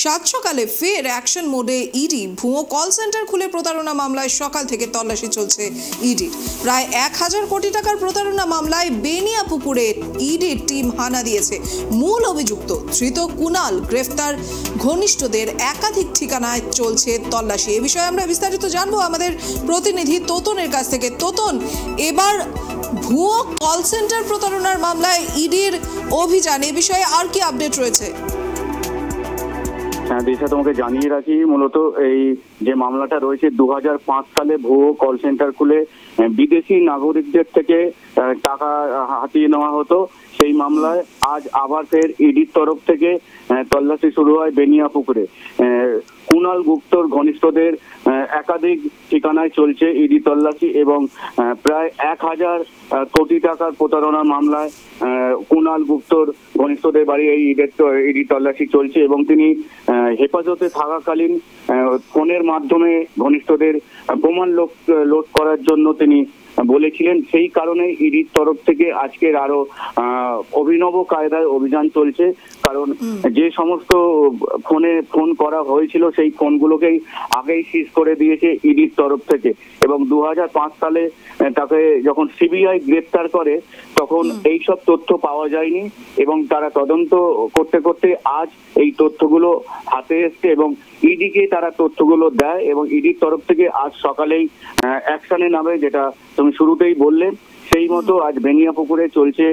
সাত সকালে ফের অ্যাকশন মোডে ইডি। ভুয়ো কল সেন্টার খুলে প্রতারণা মামলায় সকাল থেকে তল্লাশি চলছে ইডির। প্রায় 1000 কোটি টাকার প্রতারণা মামলায় বেনিয়াপুকুরে ইডির টিম হানা দিয়েছে। মূল অভিযুক্ত ধৃত কুনাল গ্রেফতার, ঘনিষ্ঠদের একাধিক ঠিকানায় চলছে তল্লাশি। এ বিষয়ে আমরা বিস্তারিত জানবো আমাদের প্রতিনিধি তোতনের কাছ থেকে। তোতন, এবার ভুয়ো কল সেন্টার প্রতারণার মামলায় ইডির অভিযান, এ বিষয়ে আর কি আপডেট রয়েছে? হ্যাঁ দিশা, তোমাকে জানিয়ে রাখি, মূলত এই যে মামলাটা রয়েছে 2005 সালে ভুয়ো কল সেন্টার খুলে বিদেশি নাগরিকদের থেকে টাকা হাতিয়ে নেওয়া হতো। সেই মামলায় আজ আবার ফের ইডির তরফ থেকে তল্লাশি শুরু হয় বেনিয়াপুকুরে। কুনাল গুপ্তর ঘনিষ্ঠদের একাধিক ঠিকানায় চলছে ইডি তল্লাশি এবং প্রায় 1000 কোটি টাকার প্রতারণার মামলায় কুনাল গুপ্তর ঘনিষ্ঠদের বাড়ি এই ইডি তল্লাশি চলছে এবং তিনি হেফাজতে থাকাকালীন ফোনের মাধ্যমে ঘনিষ্ঠদের প্রমাণ লোড করার জন্য তিনি বলেছিলেন। সেই কারণে ইডির তরফ থেকে আজকের আরো অভিনব কায়দায় অভিযান চলছে। কারণ যে সমস্ত ফোন করা হয়েছিল সেই ফোনগুলোকেই আগেই সিজ করে দিয়েছে ইডির তরফ থেকে এবং 2005 সালে তাকে যখন সিবিআই গ্রেফতার করে তখন এই সব তথ্য পাওয়া যায়নি এবং তারা তদন্ত করতে করতে আজ এই তথ্যগুলো হাতে এসছে এবং ইডিকে তারা তথ্যগুলো দেয় এবং ইডির তরফ থেকে আজ সকালেই অ্যাকশনে নামে, যেটা তুমি শুরুতেই বললে। সেই মতো আজ বেনিয়াপুকুরে চলছে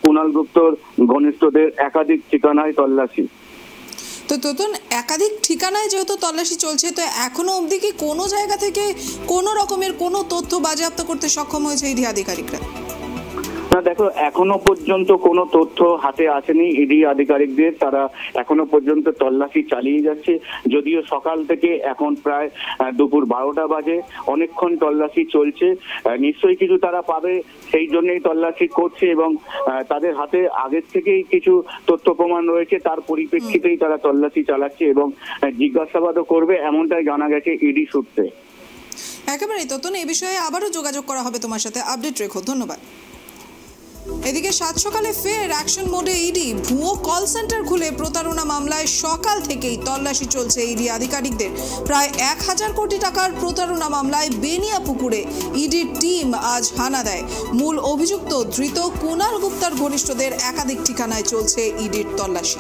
কুনাল গুপ্তর ঘনিষ্ঠদের একাধিক ঠিকানায় তল্লাশি। তো তোতন, একাধিক ঠিকানায় যেহেতু তল্লাশি চলছে, তো এখনো অবধি কি কোনো জায়গা থেকে কোনো রকমের কোনো তথ্য বাজেয়াপ্ত করতে সক্ষম হয়েছে ইডি আধিকারিকরা? না দেখো, এখনো পর্যন্ত কোনো তথ্য হাতে আসেনি ইডি আধিকারিকদের। তারা এখনো পর্যন্ত তল্লাশি চালিয়ে যাচ্ছে, যদিও সকাল থেকে এখন প্রায় দুপুর 12টা বাজে, অনেকক্ষণ তল্লাশি চলছে। নিশ্চয়ই কিছু তারা পাবে, সেই জন্যই তল্লাশি করছে এবং তাদের হাতে আগের থেকেই কিছু তথ্য প্রমাণ রয়েছে, তার পরিপ্রেক্ষিতেই তারা তল্লাশি চালাচ্ছে এবং জিজ্ঞাসাবাদও করবে, এমনটাই জানা গেছে ইডি সূত্রে। একেবারেই তোতন, এই বিষয়ে আবারও যোগাযোগ করা হবে তোমার সাথে। আপডেট রেখো, ধন্যবাদ। এদিকে সাত সকালে ফের অ্যাকশন মোডে ইডি। ভুয়ো কল সেন্টার খুলে প্রতারণা মামলায় সকাল থেকেই তল্লাশি চলছে ইডি আধিকারিকদের। প্রায় 1000 কোটি টাকার প্রতারণা মামলায় বেনিয়াপুকুরে ইডির টিম আজ হানা দেয়। মূল অভিযুক্ত ধৃত কুনাল গুপ্তার ঘনিষ্ঠদের একাধিক ঠিকানায় চলছে ইডির তল্লাশি।